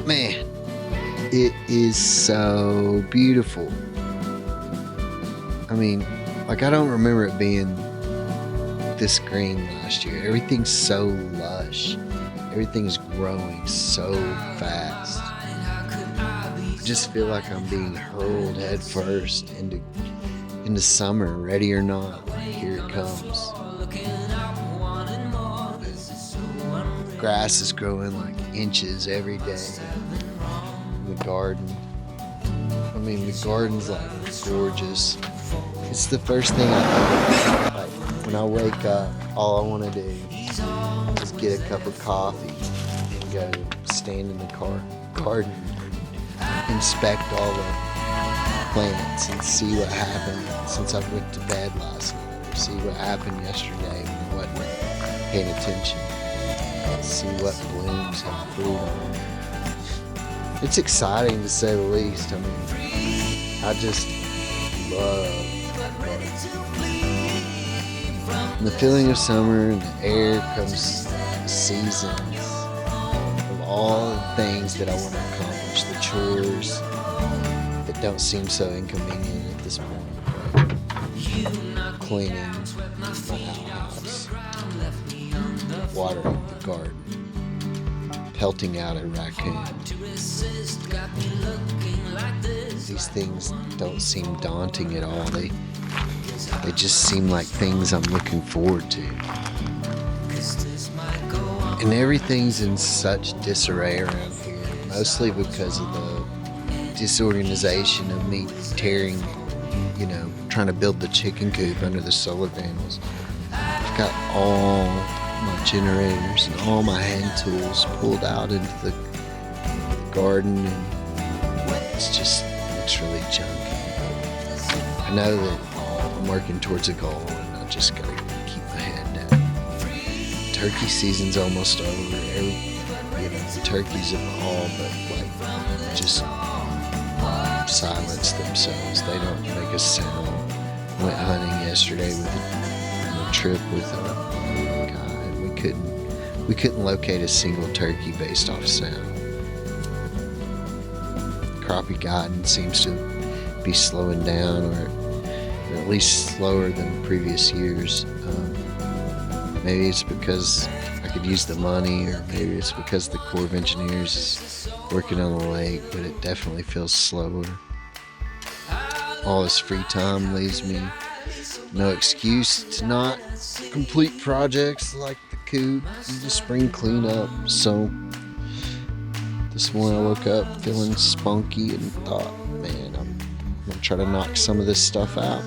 Man, it is so beautiful. I mean, like, I don't remember it being this green last year. Everything's so lush. Everything's growing so fast. I just feel like I'm being hurled head first into summer, ready or not. Here it comes. Grass is growing like inches every day in the garden. I mean, the garden's like gorgeous. It's the first thing I do. Like, when I wake up, all I want to do is get a cup of coffee and go stand in the garden, inspect all the plants and see what happened since I went to bed last night, or see what happened yesterday when I wasn't paying attention. See what blooms have fruit on. It's exciting to say the least. I mean, I just love the feeling of summer, and the air comes the seasons of all the things that I want to accomplish, the chores that don't seem so inconvenient at this point, like cleaning my outhouse, watering the garden, pelting out a raccoon. These things don't seem daunting at all. They just seem like things I'm looking forward to. And everything's in such disarray around here, mostly because of the disorganization of me trying to build the chicken coop under the solar panels. I've got all my generators and all my hand tools pulled out into the garden, and it's just looks really junky. I know that I'm working towards a goal, and I just gotta keep my head down. Turkey season's almost over. The turkeys have all but just silence themselves. They don't make a sound. Went hunting yesterday on a trip with a guy, and we couldn't locate a single turkey based off sound. Crappie garden seems to be slowing down, or at least slower than previous years. Maybe it's because I could use the money, or maybe it's because the Corps of Engineers is working on the lake, but it definitely feels slower. All this free time leaves me no excuse to not complete projects like the coop and the spring cleanup. So this morning I woke up feeling spunky and thought, man, I'm gonna try to knock some of this stuff out.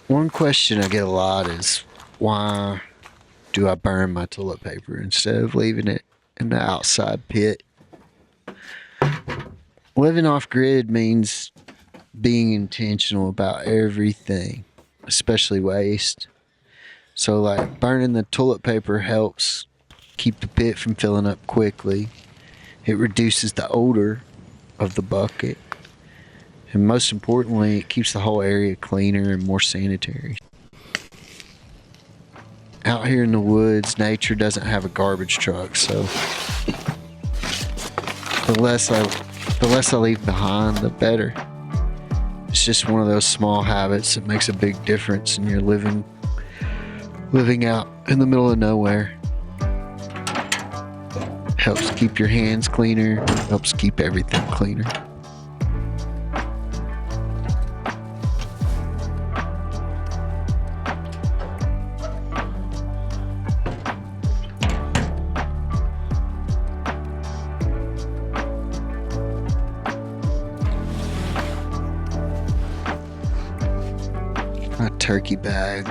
One question I get a lot is, why do I burn my toilet paper instead of leaving it in the outside pit? Living off grid means being intentional about everything, especially waste. So like burning the toilet paper helps keep the pit from filling up quickly. It reduces the odor of the bucket. And most importantly, it keeps the whole area cleaner and more sanitary. Out here in the woods, nature doesn't have a garbage truck, so the less I leave behind, the better. It's just one of those small habits that makes a big difference, and you're living out in the middle of nowhere. Helps keep your hands cleaner, helps keep everything cleaner. My turkey bag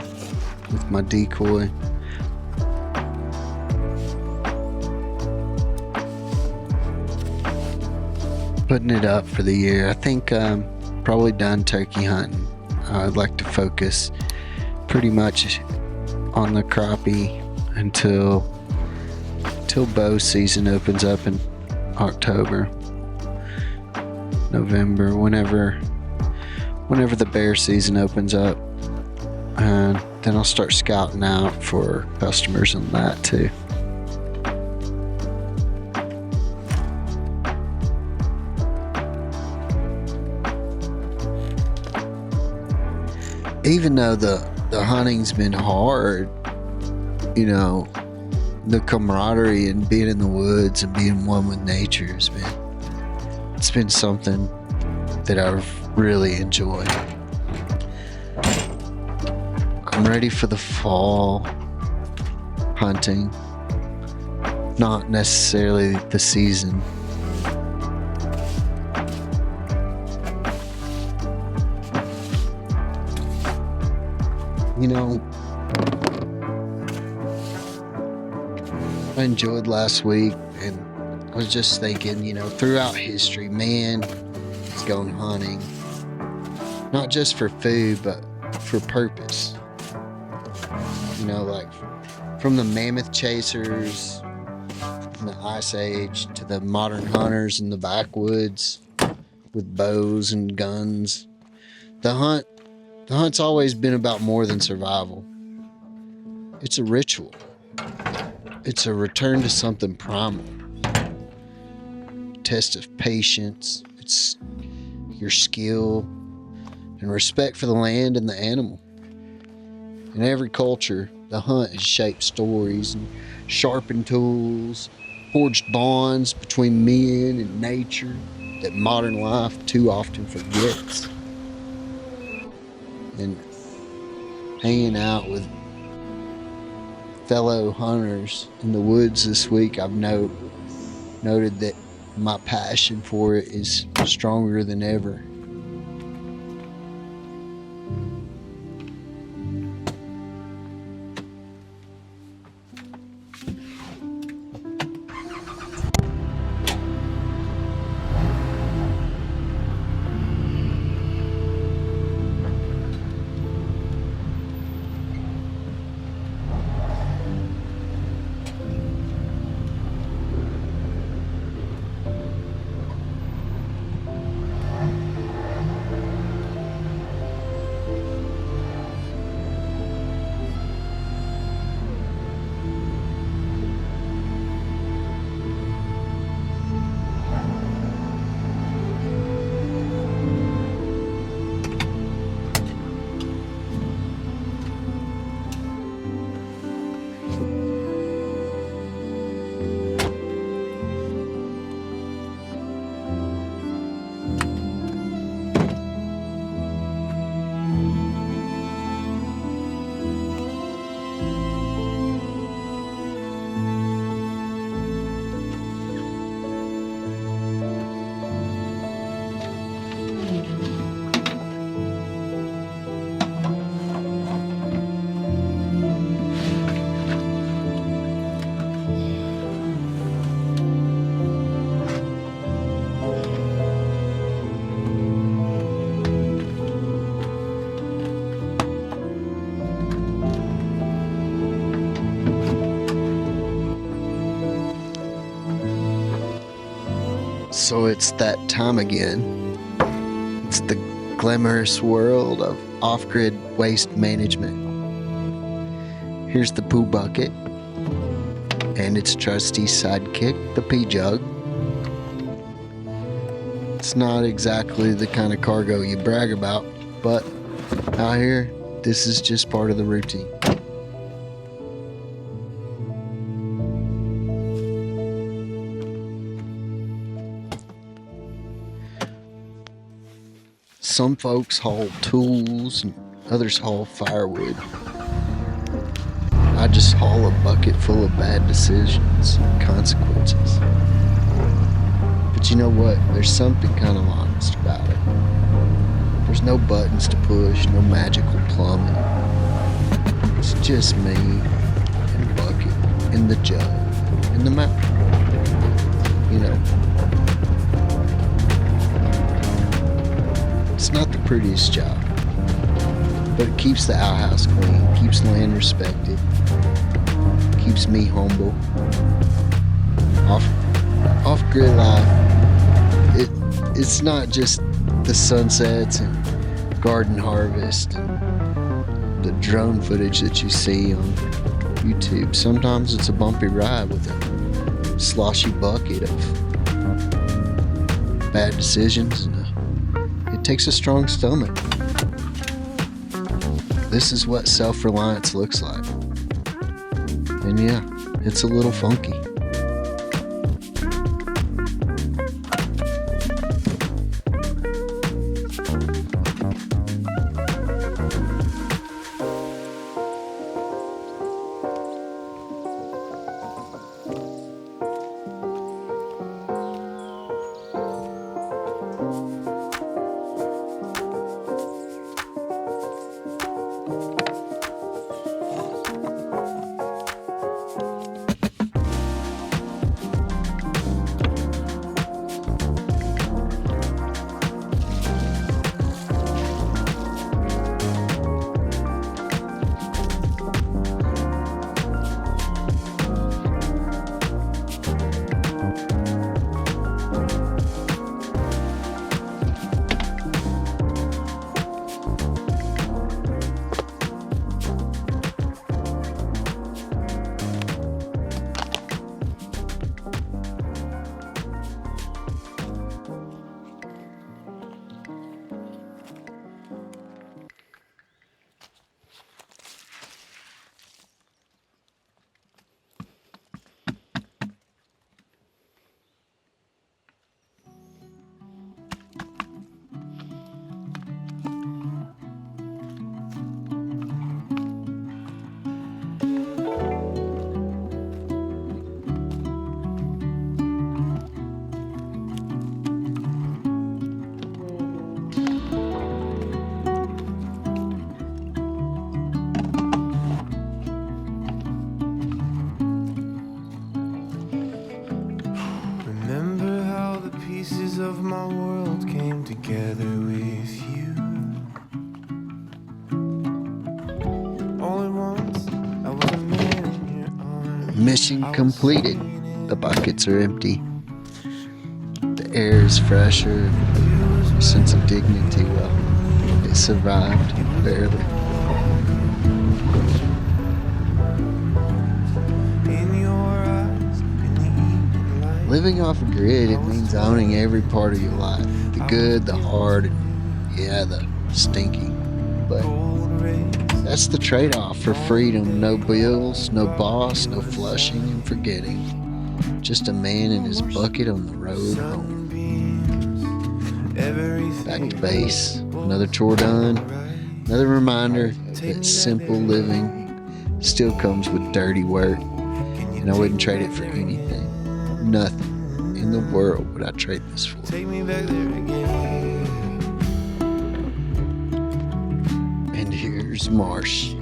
with my decoy. Putting it up for the year. I think I'm probably done turkey hunting. I'd like to focus pretty much on the crappie until bow season opens up in October, November, whenever whenever the bear season opens up. And then I'll start scouting out for customers on that too. Even though the hunting's been hard, you know, the camaraderie and being in the woods and being one with nature it's been something that I've really enjoyed. I'm ready for the fall hunting, not necessarily the season. You know, I enjoyed last week, and I was just thinking, you know, throughout history, man has gone hunting, not just for food, but for purpose. You know, like from the mammoth chasers in the Ice Age to the modern hunters in the backwoods with bows and guns. The hunt's always been about more than survival. It's a ritual. It's a return to something primal. Test of patience. It's your skill and respect for the land and the animal. In every culture, the hunt has shaped stories and sharpened tools, forged bonds between men and nature that modern life too often forgets. And hanging out with fellow hunters in the woods this week, I've noted that my passion for it is stronger than ever. So it's that time again. It's the glamorous world of off-grid waste management. Here's the poo bucket and its trusty sidekick, the pee jug. It's not exactly the kind of cargo you brag about, but out here, this is just part of the routine. Some folks haul tools and others haul firewood. I just haul a bucket full of bad decisions and consequences. But you know what? There's something kind of honest about it. There's no buttons to push, no magical plumbing. It's just me and a bucket and the jug and the mouth. You know. It's not the prettiest job, but it keeps the outhouse clean, keeps land respected, keeps me humble. Off-grid life, it's not just the sunsets and garden harvest and the drone footage that you see on YouTube. Sometimes it's a bumpy ride with a sloshy bucket of bad decisions, and it takes a strong stomach. This is what self-reliance looks like. And yeah, it's a little funky. Of my world came together with you. All at once, I was a man in your arms. Mission completed. The buckets are empty. The air is fresher. A sense of dignity. Well, it survived, barely. In your eyes, in the evening light. Living off a grid, it means owning every part of your life. The good, the hard, and yeah, the stinky. But that's the trade-off for freedom. No bills, no boss, no flushing and forgetting. Just a man and his bucket on the road home. Back to base. Another chore done. Another reminder that simple living still comes with dirty work. And I wouldn't trade it for anything. Nothing in the world would I trade this for. Take me back there again. And here's Marsh.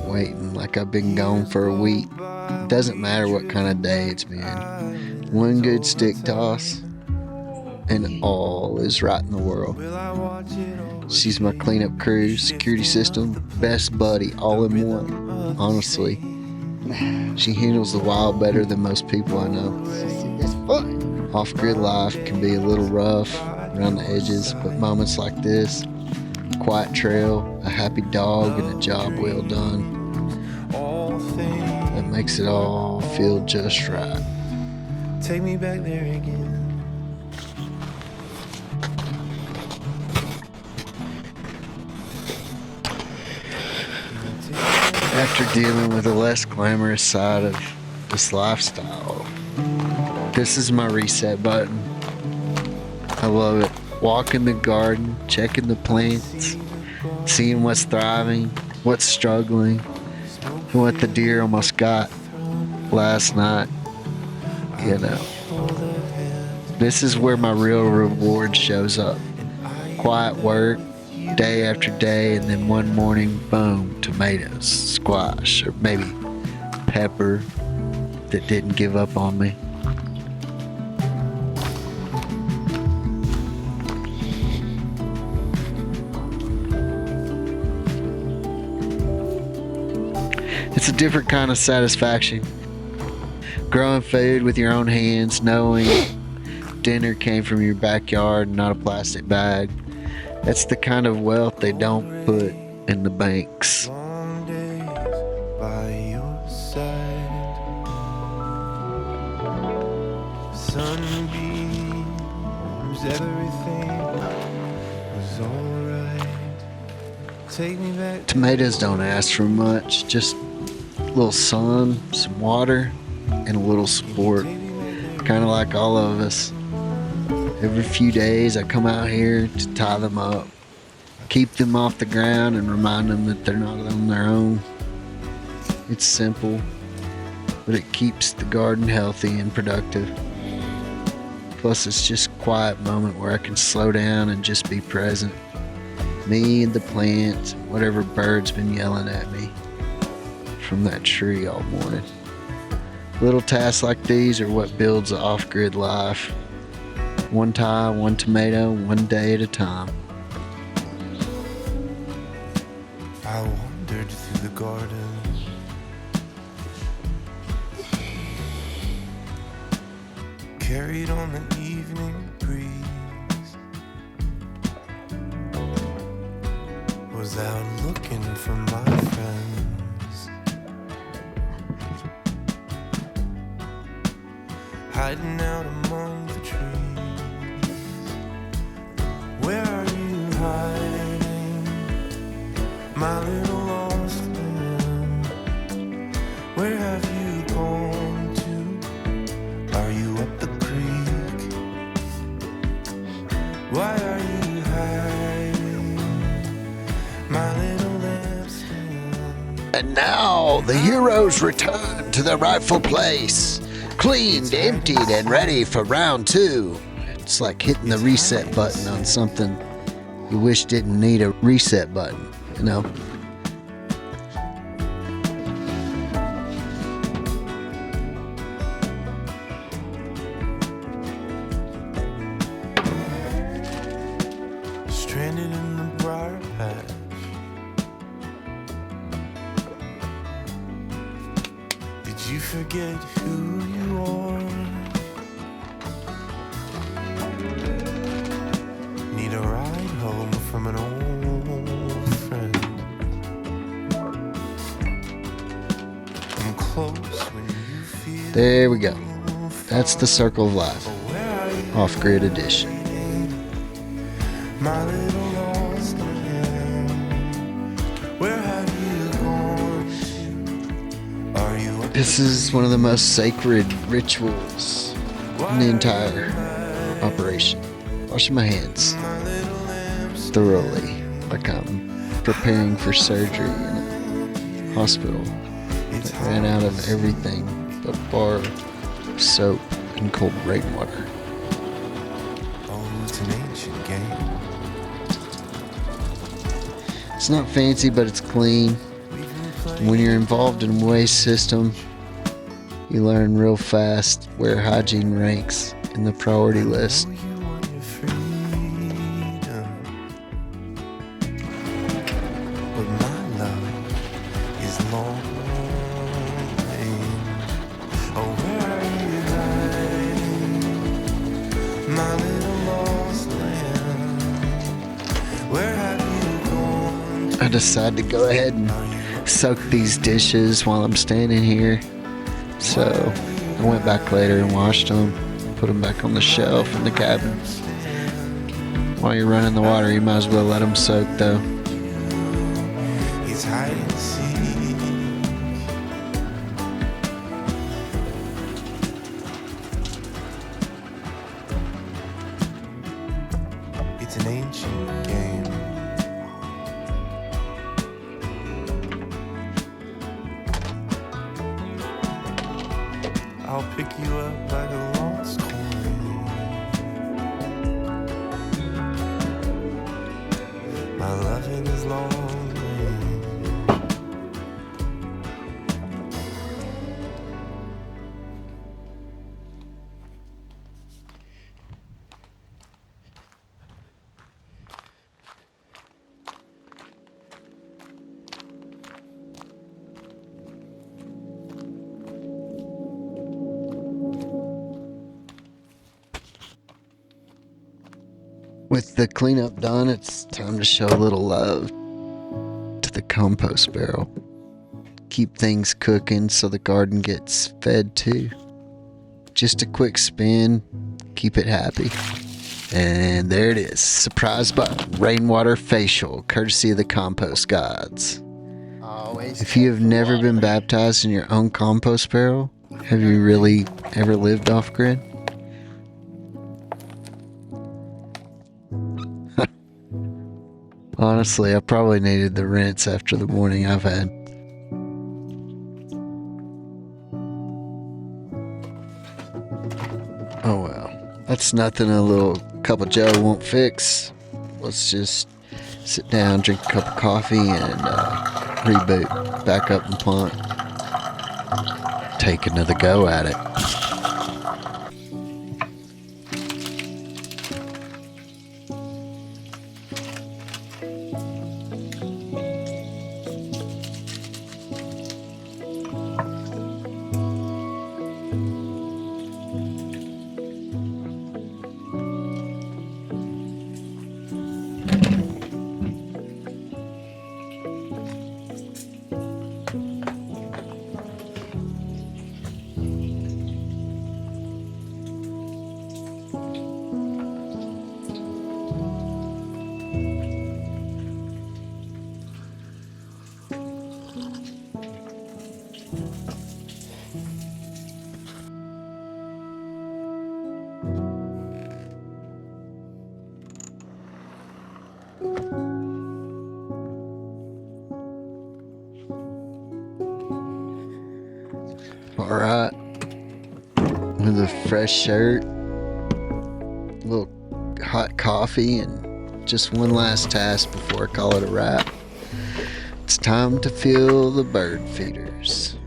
Waiting like I've been gone for a week. It doesn't matter what kind of day it's been. One good stick toss and all is right in the world. She's my cleanup crew, security system, best buddy, all in one. Honestly, she handles the wild better than most people I know. Off-grid life can be a little rough around the edges, but moments like this, a quiet trail, a happy dog, and a job well done, that makes it all feel just right. Take me back there again. After dealing with the less glamorous side of this lifestyle, this is my reset button. I love it. Walking the garden, checking the plants, seeing what's thriving, what's struggling, and what the deer almost got last night. You know, this is where my real reward shows up. Quiet work, day after day, and then one morning, boom, tomatoes, squash, or maybe pepper that didn't give up on me. It's a different kind of satisfaction. Growing food with your own hands, knowing dinner came from your backyard and not a plastic bag. That's the kind of wealth they don't put in the banks. Long days by your side, sunbeams, everything was alright. Take me back. Tomatoes don't ask for much, just a little sun, some water, and a little support. Kind of like all of us. Every few days I come out here to tie them up, keep them off the ground and remind them that they're not on their own. It's simple, but it keeps the garden healthy and productive. Plus it's just a quiet moment where I can slow down and just be present. Me and the plants, whatever bird's been yelling at me from that tree all morning. Little tasks like these are what builds an off-grid life. One tie, one tomato, one day at a time. I wandered through the garden, carried on the evening breeze, was out looking for my friends, hiding out among the trees. Where are you hiding, my little lost lamb? Where have you gone to? Are you up the creek? Why are you hiding, my little lampstand? And now the heroes return to their rightful place, cleaned, emptied, and ready for round two. It's like hitting the reset button on something you wish didn't need a reset button, you know? Stranded in the briar patch, did you forget who you are? Need a ride home from an old friend. I'm close when you feel. There we go. That's the circle of life, off-grid edition. My little lost lamb, where have you gone? Are you up This is one of the most sacred rituals in the entire operation. Washing my hands thoroughly, like I'm preparing for surgery in a hospital that ran out of everything but bar, soap, and cold rainwater. Oh, it's an ancient game. It's not fancy, but it's clean. And when you're involved in a waste system, you learn real fast where hygiene ranks in the priority list. Oh, you want your freedom, but my love is long range. Oh, where are you hiding, my little lost lamb? Where have you gone? I decided to go ahead and soak these dishes while I'm standing here. So I went back later and washed them, put them back on the shelf in the cabin. While you're running the water, you might as well let them soak though. It's hide and seek. It's an ancient game. I'll pick you up like a lost coin. My loving is long range. With the cleanup done, it's time to show a little love to the compost barrel. Keep things cooking so the garden gets fed too. Just a quick spin, keep it happy. And there it is. Surprise by Rainwater facial, courtesy of the compost gods. If you have never been baptized in your own compost barrel, have you really ever lived off grid? Honestly, I probably needed the rinse after the morning I've had. Oh well, that's nothing a little cup of joe won't fix. Let's just sit down, drink a cup of coffee, and reboot, back up and plant. Take another go at it. Alright, with a fresh shirt, a little hot coffee, and just one last task before I call it a wrap. It's time to fill the bird feeders.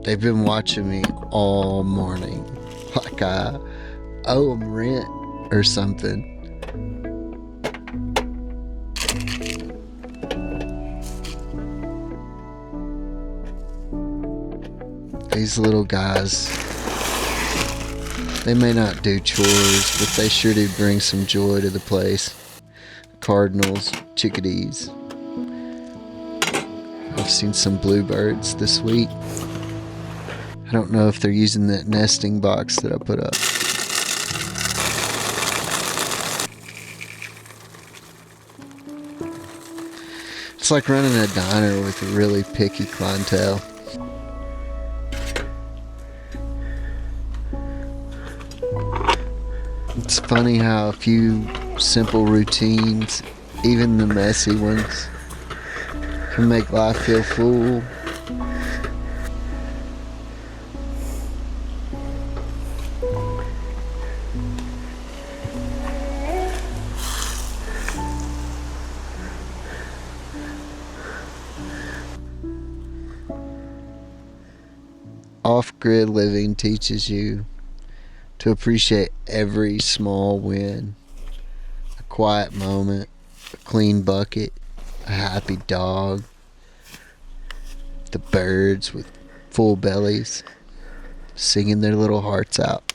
They've been watching me all morning, like I owe them rent or something. These little guys, they may not do chores, but they sure do bring some joy to the place. Cardinals, chickadees. I've seen some bluebirds this week. I don't know if they're using that nesting box that I put up. It's like running a diner with a really picky clientele. It's funny how a few simple routines, even the messy ones, can make life feel full. Off-grid living teaches you to appreciate every small win. A quiet moment, a clean bucket, a happy dog, the birds with full bellies singing their little hearts out.